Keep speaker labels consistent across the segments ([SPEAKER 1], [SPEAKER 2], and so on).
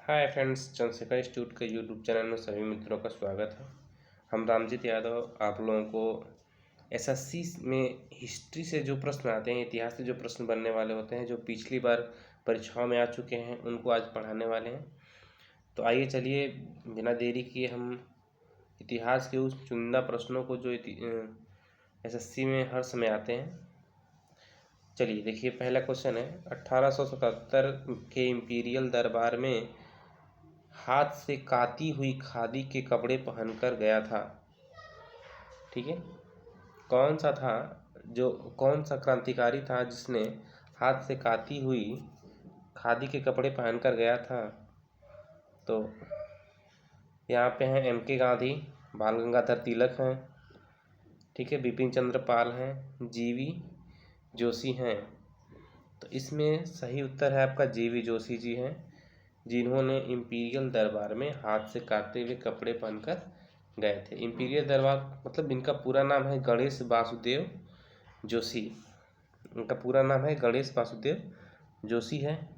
[SPEAKER 1] Hi friends, Chandrashekhar institute के YouTube channel में सभी मित्रों का स्वागत है। हम रामजीत यादव आप लोगों को एसएससी में हिस्ट्री से जो प्रश्न आते हैं, इतिहास से जो प्रश्न बनने वाले होते हैं, जो पिछली बार परीक्षाओं में आ चुके हैं, उनको आज पढ़ाने वाले हैं। तो आइए चलिए बिना देरी किए हम इतिहास के उस चुनिंदा प्रश्नों को जो एसएससी में हर समय आते हैं, चलिए देखिए। पहला क्वेश्चन है, 1877 के इम्पीरियल दरबार में हाथ से काती हुई खादी के कपड़े पहनकर गया था। ठीक है, कौन सा क्रांतिकारी था जिसने हाथ से काती हुई खादी के कपड़े पहनकर गया था? तो यहाँ पे हैं एम.के. गांधी, बाल गंगाधर तिलक हैं, ठीक है, बिपिन चंद्र पाल हैं, जी.वी. जोशी हैं। तो इसमें सही उत्तर है आपका जी.वी. जोशी जी हैं, जिन्होंने इम्पीरियल दरबार में हाथ से काते हुए कपड़े पहनकर गए थे। इम्पीरियल दरबार मतलब इनका पूरा नाम है गणेश वासुदेव जोशी। इनका पूरा नाम है गणेश वासुदेव जोशी है।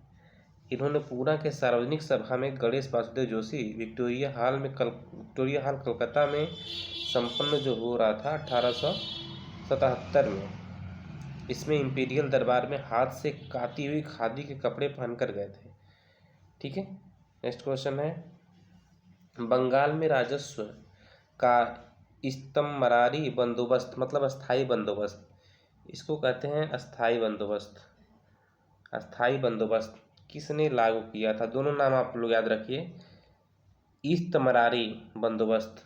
[SPEAKER 1] इन्होंने पूना के सार्वजनिक सभा में गणेश वासुदेव जोशी विक्टोरिया हाल कोलकाता में संपन्न जो हो रहा था 1877 में, इसमें इम्पीरियल दरबार में हाथ से काती हुई खादी के कपड़े पहनकर गए थे। ठीक है, नेक्स्ट क्वेश्चन है, बंगाल में राजस्व का इस्तमरारी बंदोबस्त मतलब अस्थाई बंदोबस्त, इसको कहते हैं अस्थाई बंदोबस्त। अस्थाई बंदोबस्त किसने लागू किया था? दोनों नाम आप लोग याद रखिए। इस्तमरारी बंदोबस्त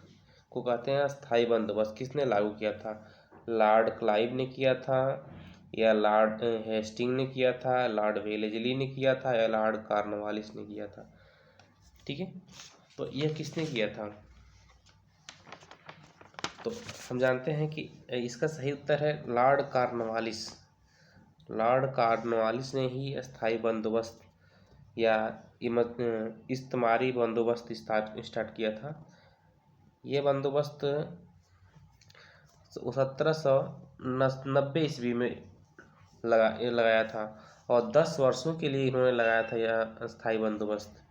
[SPEAKER 1] को कहते हैं अस्थाई बंदोबस्त। किसने लागू किया था? लॉर्ड क्लाइव ने किया था, या लॉर्ड हेस्टिंग ने किया था, लॉर्ड वेलेस्ली ने किया था, या लॉर्ड कॉर्नवालिस ने किया था? ठीक है, तो यह किसने किया था? तो हम जानते हैं कि इसका सही उत्तर है लॉर्ड कॉर्नवालिस। लॉर्ड कॉर्नवालिस ने ही अस्थाई बंदोबस्त या इस्तमारी बंदोबस्त स्टार्ट किया था। ये बंदोबस्त 1790 ईस्वी में लगाया था और 10 वर्षों के लिए इन्होंने लगाया था। यह अस्थाई बंदोबस्त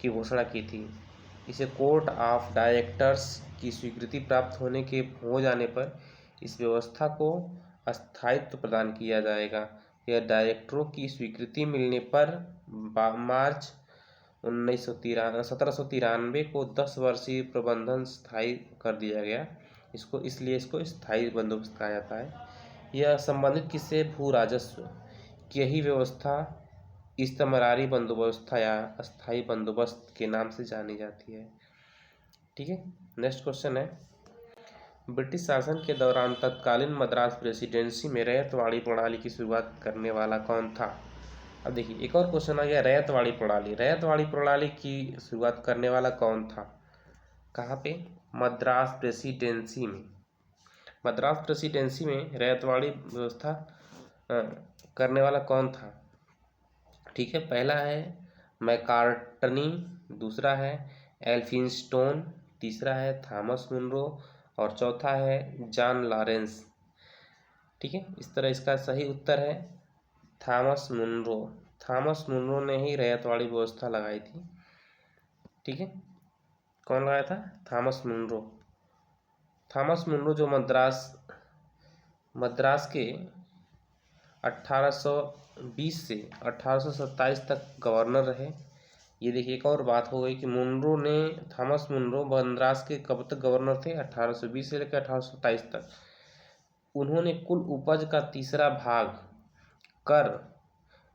[SPEAKER 1] की घोषणा की थी। इसे कोर्ट ऑफ डायरेक्टर्स की स्वीकृति प्राप्त हो जाने पर इस व्यवस्था को स्थायित्व प्रदान किया जाएगा। यह डायरेक्टरों की स्वीकृति मिलने पर मार्च 1793 को 10 वर्षीय प्रबंधन स्थायी कर दिया गया। इसलिए इसको स्थायी बंदोबस्त कहा जाता है। यह संबंधित किससे? भू राजस्व की यही व्यवस्था इस्तमरारी बंदोबस्त या अस्थाई बंदोबस्त के नाम से जानी जाती है। ठीक है, नेक्स्ट क्वेश्चन है, ब्रिटिश शासन के दौरान तत्कालीन मद्रास प्रेसिडेंसी में रैयतवाड़ी प्रणाली की शुरुआत करने वाला कौन था? अब देखिए एक और क्वेश्चन आ गया, रैयतवाड़ी प्रणाली। रैयतवाड़ी प्रणाली की शुरुआत करने वाला कौन था? कहाँ पे? मद्रास प्रेसिडेंसी में। मद्रास प्रेसिडेंसी में रैयतवाड़ी व्यवस्था करने वाला कौन था? ठीक है, पहला है मैकार्टनी, दूसरा है एल्फिंस्टोन, तीसरा है थॉमस मुनरो और चौथा है जॉन लॉरेंस। ठीक है, इस तरह इसका सही उत्तर है थॉमस मुनरो। थॉमस मुनरो ने ही रैयतवाड़ी व्यवस्था लगाई थी। ठीक है, कौन लगाया था? Thomas Munro. थॉमस मुनरो जो मद्रास के 1820 से 1827 तक गवर्नर रहे। ये देखिए एक और बात हो गई कि थॉमस मुनरो मद्रास के कब तक गवर्नर थे? 1820 से लेकर 1827 तक। उन्होंने कुल उपज का तीसरा भाग कर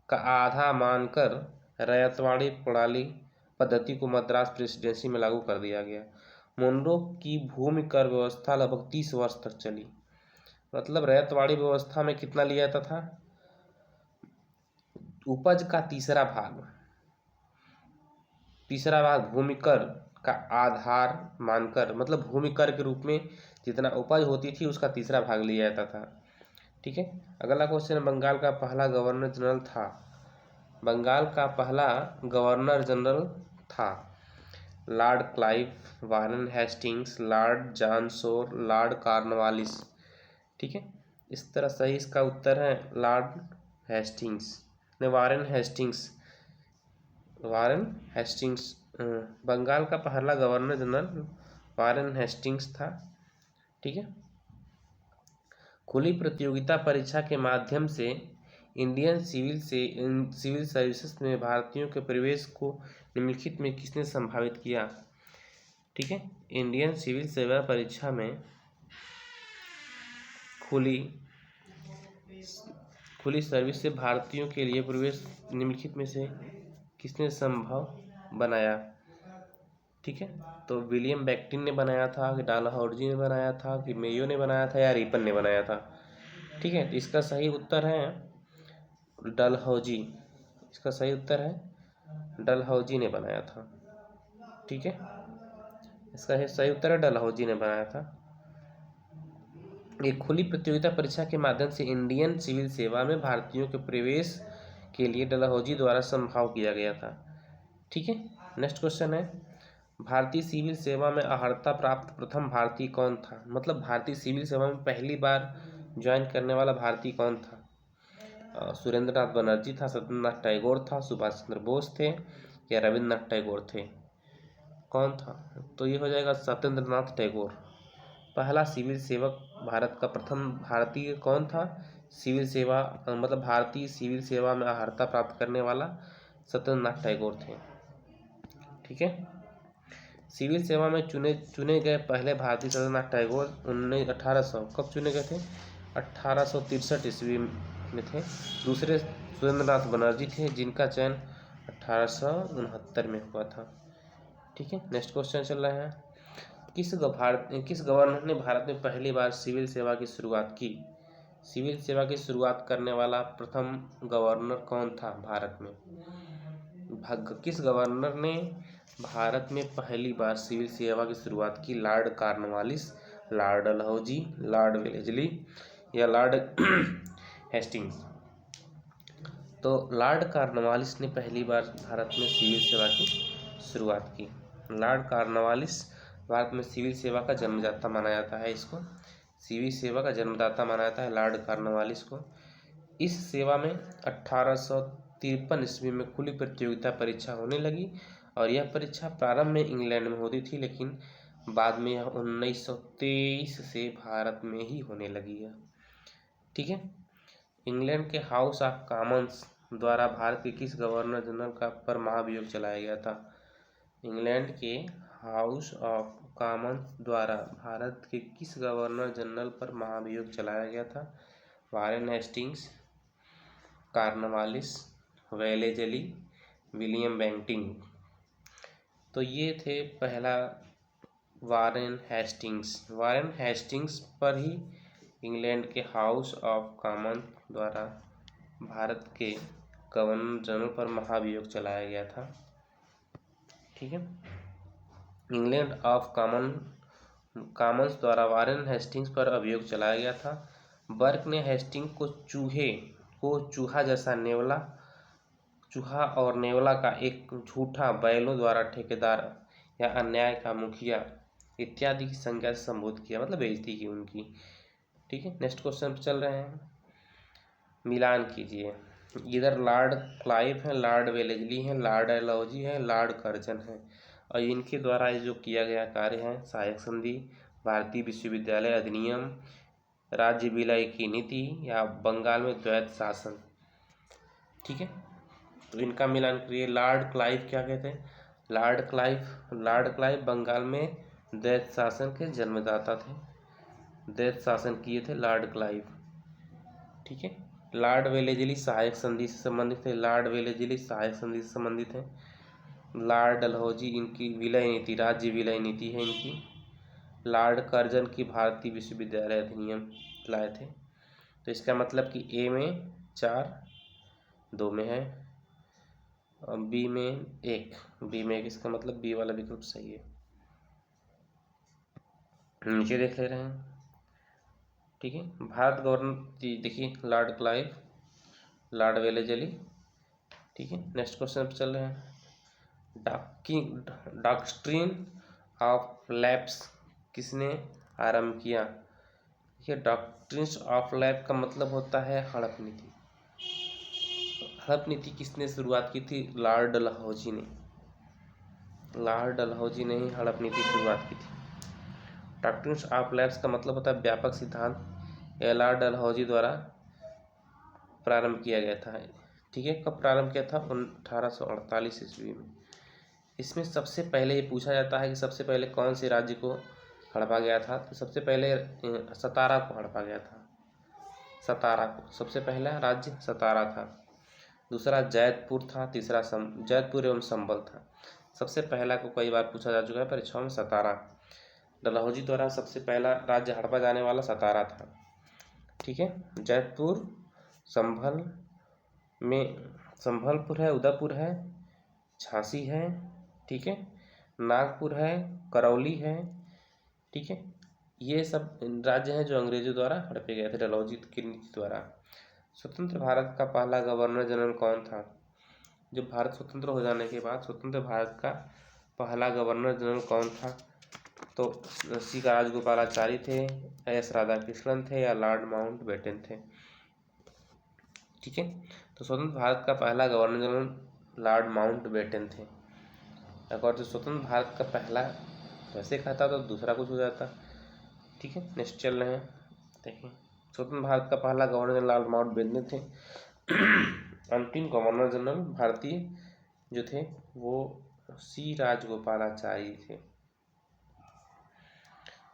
[SPEAKER 1] का आधा मानकर रैयतवाड़ी प्रणाली पद्धति को मद्रास प्रेसिडेंसी में लागू कर दिया गया। मुनरो की भूमि कर व्यवस्था लगभग 30 वर्ष तक चली। मतलब रैयतवाड़ी व्यवस्था में कितना लिया जाता था? उपज का तीसरा भाग भूमि कर का आधार मानकर, मतलब भूमि कर के रूप में जितना उपज होती थी उसका तीसरा भाग लिया जाता था। ठीक है, अगला क्वेश्चन, बंगाल का पहला गवर्नर जनरल था Lord Clive, Warren Hastings, Lord John Shore, Lord Cornwallis. ठीक है, इस तरह सही इसका उत्तर है लॉर्ड हेस्टिंग्स ने, Warren Hastings Warren Hastings Bengal का पहला गवर्नर जनरल वारेन हेस्टिंग्स था। ठीक है। खुली प्रतियोगिता परीक्षा के माध्यम से इंडियन सिविल सर्विसेज में भारतीयों के प्रवेश को निम्नलिखित में किसने संभावित किया? ठीक है। इंडियन सिविल सेवा परीक्षा में खुली सर्विस से भारतीयों के लिए प्रवेश निम्नलिखित में से किसने संभव बनाया? ठीक है। तो विलियम बेक्टिन ने बनाया था, कि डालहौजी ने बनाया था, कि मेयो ने बनाया था, या रिपन ने बनाया था? ठीक है। तो इसका सही उत्तर है डलहौजी। इसका सही उत्तर है डलहौजी ने बनाया था। ठीक है। इसका सही उत्तर है डलहौजी ने बनाया था। एक खुली प्रतियोगिता परीक्षा के माध्यम से इंडियन सिविल सेवा में भारतीयों के प्रवेश के लिए डलहौजी द्वारा संभव किया गया था। ठीक है। नेक्स्ट क्वेश्चन है, भारतीय सिविल सेवा में अर्हता प्राप्त प्रथम भारतीय कौन था? मतलब भारतीय सिविल सेवा में पहली बार ज्वाइन करने वाला भारतीय कौन था? सुरेंद्रनाथ बनर्जी था, सत्येंद्रनाथ टैगोर था, सुभाष चंद्र बोस थे, या रविन्द्रनाथ टैगोर थे? कौन था? तो ये हो जाएगा सत्येंद्रनाथ टैगोर। पहला सिविल सेवक भारत का प्रथम भारतीय कौन था? सिविल सेवा मतलब भारतीय सिविल सेवा में अर्हता प्राप्त करने वाला सत्येंद्रनाथ टैगोर थे। ठीक है। सिविल सेवा में चुने गए पहले भारतीय सत्येंद्रनाथ टैगोर 1800 कब चुने गए थे? 1863 ईस्वी में थे। दूसरे सुरेंद्रनाथ बनर्जी थे, जिनका चयन 1869 में हुआ था। ठीक है। नेक्स्ट क्वेश्चन चल रहा है, किस गवर्नर ने भारत में पहली बार सिविल सेवा की शुरुआत की? सिविल सेवा की शुरुआत करने वाला प्रथम गवर्नर कौन था भारत में? किस गवर्नर ने भारत में पहली बार सिविल सेवा की शुरुआत की? Lord Cornwallis, Lord Dalhousie, Lord Wellesley, या लॉर्ड हेस्टिंग्स? तो लॉर्ड कॉर्नवालिस ने पहली बार भारत में सिविल सेवा की शुरुआत की। लॉर्ड कॉर्नवालिस भारत में सिविल सेवा का जन्मदाता माना जाता है। इसको सिविल सेवा का जन्मदाता माना जाता है लॉर्ड कॉर्नवालिस को। इस सेवा में 1853 ईस्वी में खुली प्रतियोगिता परीक्षा होने लगी, और यह परीक्षा प्रारंभ में इंग्लैंड में होती थी, लेकिन बाद में यह 1923 से भारत में ही होने लगी है। ठीक है। इंग्लैंड के हाउस ऑफ कॉमन्स द्वारा भारत के किस गवर्नर जनरल का पर महाभियोग चलाया गया था? इंग्लैंड के हाउस ऑफ कॉमन्स द्वारा भारत के किस गवर्नर जनरल पर महाभियोग चलाया गया था? Warren Hastings, Cornwallis, Wellesley, William Bentinck? तो ये थे पहला वारेन हेस्टिंग्स। वारेन हेस्टिंग्स पर ही इंग्लैंड के हाउस ऑफ कॉमन्स द्वारा भारत के गवर्नर जनरल पर महाभियोग चलाया गया था। ठीक है। इंग्लैंड ऑफ कॉमन्स द्वारा वारेन हेस्टिंग्स पर अभियोग चलाया गया था। बर्क ने हेस्टिंग्स को चूहा और नेवला का एक झूठा बैलों द्वारा ठेकेदार या अन्याय का मुखिया इत्यादि की संज्ञा से संबोधित किया, मतलब बेइज्जती की उनकी। ठीक है। नेक्स्ट क्वेश्चन पर चल रहे हैं, मिलान कीजिए। इधर लॉर्ड क्लाइव हैं, लॉर्ड वेलेस्ली हैं, लॉर्ड डलहौजी हैं, लॉर्ड कर्जन हैं, और इनके द्वारा जो किया गया कार्य है सहायक संधि, भारतीय विश्वविद्यालय अधिनियम, राज्य विलय की नीति, या बंगाल में द्वैत शासन। ठीक है। तो इनका मिलान करिए। लॉर्ड क्लाइव क्या कहते हैं? लॉर्ड क्लाइव बंगाल में द्वैत शासन के जन्मदाता थे। द्वैत शासन किए थे लॉर्ड क्लाइव। ठीक है। लॉर्ड वेलेस्ली सहायक संधि से संबंधित है। लॉर्ड वेलेस्ली सहायक संधि से संबंधित है। लॉर्ड डलहौजी इनकी विलय नीति, राज्य विलय नीति है इनकी। लॉर्ड कर्जन की भारतीय विश्वविद्यालय अधिनियम लाए थे। तो इसका मतलब कि ए में 4, 2 में है, और बी में 1, इसका मतलब बी वाला विकल्प सही है। नीचे देख ले रहे हैं। ठीक है। भारत गवर्नर देखिए, लॉर्ड क्लाइव, लॉर्ड वेलेस्ली। ठीक है। नेक्स्ट क्वेश्चन पर चल रहे हैं, डॉक्ट्रिन ऑफ लैप्स किसने आरंभ किया? देखिए, डॉक्ट्रिन ऑफ लैप का मतलब होता है हड़प नीति। हड़प नीति किसने शुरुआत की थी? लॉर्ड डलहौजी ने। लॉर्ड डलहौजी ने ही हड़प नीति की शुरुआत की थी। डॉक्ट्रिन ऑफ लैप्स का मतलब होता है व्यापक सिद्धांत। यह लॉर्ड डलहौजी द्वारा प्रारंभ किया गया था। ठीक है, कब प्रारंभ किया था? 1848 ईस्वी में। इसमें सबसे पहले ये पूछा जाता है कि सबसे पहले कौन से राज्य को हड़पा गया था? तो सबसे पहले सतारा को हड़पा गया था। सतारा को सबसे पहला राज्य सतारा था। दूसरा जैतपुर था। तीसरा जैतपुर एवं संभल था। सबसे पहला को कई बार पूछा जा चुका है परीक्षाओं में, सतारा। डलहौजी द्वारा सबसे पहला राज्य हड़पा जाने वाला सतारा था। ठीक है, जैतपुर, संभल में संभलपुर है, उदयपुर है, झांसी है, ठीक है, नागपुर है, करौली है। ठीक है, ये सब राज्य हैं जो अंग्रेजों द्वारा हड़पे गए थे डलहौजी की नीति द्वारा। स्वतंत्र भारत का पहला गवर्नर जनरल कौन था? जब भारत स्वतंत्र हो जाने के बाद स्वतंत्र भारत का पहला गवर्नर जनरल कौन था? तो सी राजगोपालाचारी थे, एस राधाकृष्णन थे या लॉर्ड माउंटबेटन थे। ठीक है, तो स्वतंत्र भारत का पहला गवर्नर जनरल लॉर्ड माउंटबेटन थे। अगर तो स्वतंत्र भारत का पहला वैसे कहता तो दूसरा कुछ हो जाता। ठीक है, नेक्स्ट चल रहे हैं, देखिए स्वतंत्र भारत का पहला गवर्नर जनरल लॉर्ड माउंटबेटन थे। अंतिम गवर्नर जनरल भारतीय जो थे वो सी राजगोपालाचारी थे।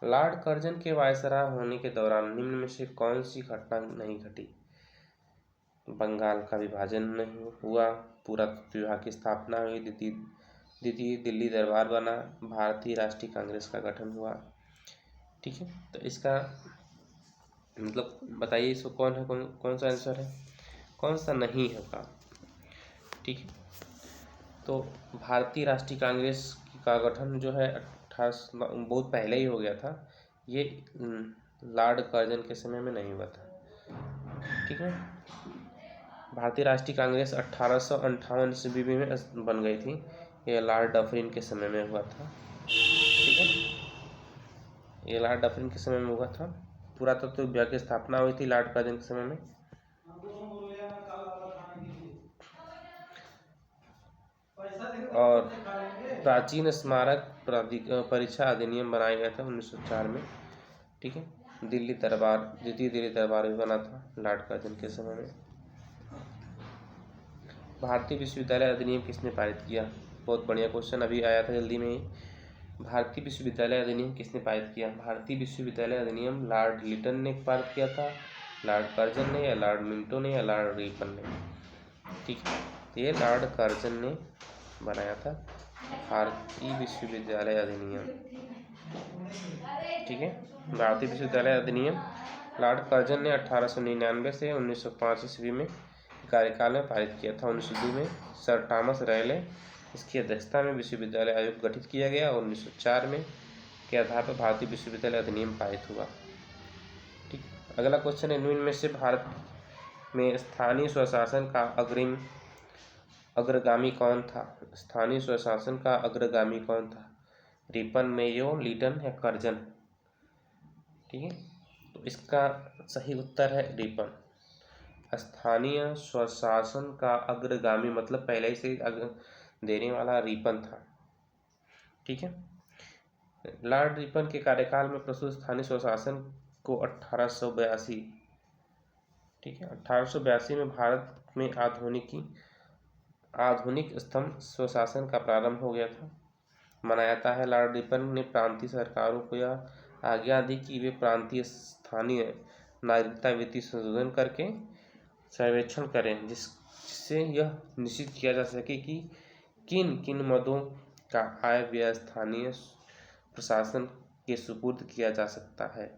[SPEAKER 1] लॉर्ड कर्जन के वायसराय होने के दौरान निम्न में से कौन सी घटना नहीं घटी? बंगाल का विभाजन नहीं हुआ, पुरातत्व विभाग की स्थापना हुई, द्वितीय दिल्ली दरबार बना, भारतीय राष्ट्रीय कांग्रेस का गठन हुआ। ठीक है, तो इसका मतलब बताइए इसको कौन है, कौन सा आंसर है, कौन सा नहीं होगा? ठीक है, तो भारतीय राष्ट्रीय कांग्रेस का गठन जो है 18 बहुत पहले ही हो गया था। ये लॉर्ड कर्जन के समय में नहीं हुआ था। ठीक है, भारतीय राष्ट्रीय कांग्रेस 1858 ईस्वी में बन गई थी। ये लॉर्ड डफरिन के समय में हुआ था। ठीक है, ये लॉर्ड डफरिन के समय में हुआ था। पुरातत्व विभाग की स्थापना हुई थी लॉर्ड कर्जन के समय में। और प्राचीन स्मारक परीक्षा अधिनियम बनाया गया था 1904 में। ठीक है, दिल्ली दरबार, द्वितीय दिल्ली दरबार भी बना था लॉर्ड कर्जन के समय में। भारतीय विश्वविद्यालय अधिनियम किसने पारित किया? बहुत बढ़िया क्वेश्चन अभी आया था जल्दी में ही। भारतीय विश्वविद्यालय अधिनियम किसने पारित किया? भारतीय विश्वविद्यालय अधिनियम लॉर्ड लिटन ने पारित किया था, लॉर्ड कर्जन ने या लॉर्ड मिंटो ने या लॉर्ड रिपन ने? ठीक है, ये लॉर्ड कर्जन ने बनाया था भारतीय विश्वविद्यालय अधिनियम। ठीक है, भारतीय विश्वविद्यालय अधिनियम लॉर्ड कर्जन ने 1899 से 1905 ईस्वी में कार्यकाल में पारित किया था। 1902 में सर थॉमस रैले इसकी अध्यक्षता में विश्वविद्यालय आयोग गठित किया गया और 1904 में के आधार पर भारतीय विश्वविद्यालय अधिनियम पारित हुआ। ठीक, अगला क्वेश्चन है, निम्न में से भारत में स्थानीय स्वशासन का अग्रगामी कौन था? स्थानीय स्वशासन का अग्रगामी कौन था? रिपन, मेयो, लिटन या कर्जन? ठीक है, तो इसका सही उत्तर है रिपन। स्थानीय स्वशासन का अग्रगामी मतलब पहले ही से देने वाला रिपन था। ठीक है, लॉर्ड रिपन के कार्यकाल में प्रस्तुत स्थानीय स्वशासन को 1882, ठीक है, 1882 में भारत में आधुनिक स्तंभ स्वशासन का प्रारंभ हो गया था। माना जाता है लॉर्ड रिपन ने प्रांतीय सरकारों को यह आज्ञा दी कि वे प्रांतीय स्थानीय नागरिकता विधि संशोधन करके सर्वेक्षण करें, जिससे यह निश्चित किया जा सके कि किन किन मदों का आय व्यय स्थानीय प्रशासन के सुपुर्द किया जा सकता है।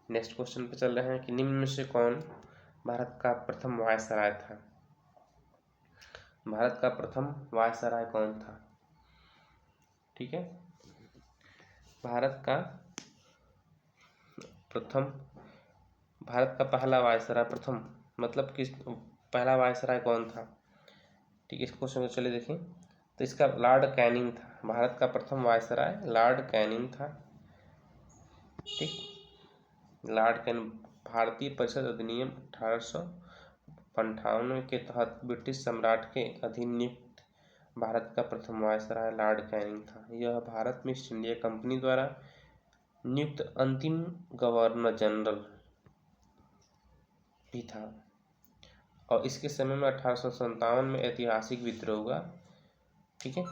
[SPEAKER 1] नेक्स्ट क्वेश्चन पे चल रहे हैं कि निम्न में से कौन भारत का प्रथम वायसराय था? भारत का प्रथम वायसराय कौन था? ठीक है, भारत का पहला वायसराय, प्रथम मतलब किस पहला वायसराय कौन था? ठीक है, इस क्वेश्चन को चलिए देखें। तो इसका लॉर्ड कैनिंग था। भारत का प्रथम वायसराय लॉर्ड कैनिंग था। ठीक, लॉर्ड कैनिंग। भारतीय परिषद अधिनियम 58 के तहत ब्रिटिश सम्राट के अधीन नियुक्त भारत का प्रथम वायसराय लॉर्ड कैनिंग था। यह भारत में ईस्ट इंडिया कंपनी द्वारा नियुक्त अंतिम गवर्नर जनरल भी था और इसके समय में 1857 में ऐतिहासिक विद्रोह हुआ। ठीक है,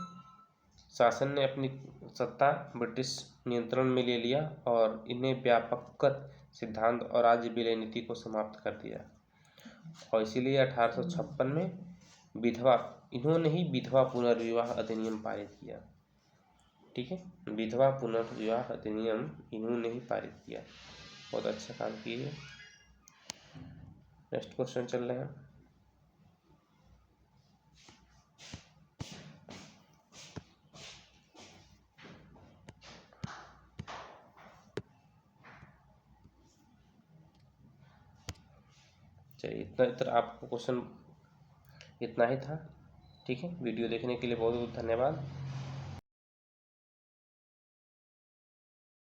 [SPEAKER 1] शासन ने अपनी सत्ता ब्रिटिश नियंत्रण में ले लिया और इन्हें व्यापक सिद्धांत और राज्य विलय नीति को समाप्त कर दिया और इसीलिए 1856 में इन्होंने ही विधवा पुनर्विवाह अधिनियम पारित किया। ठीक है, विधवा पुनर्विवाह अधिनियम इन्होंने ही पारित किया। बहुत अच्छा काम किए। नेक्स्ट क्वेश्चन चल रहे हैं। चलिए, इतना आपको क्वेश्चन इतना ही था। ठीक है, वीडियो देखने के लिए बहुत बहुत धन्यवाद।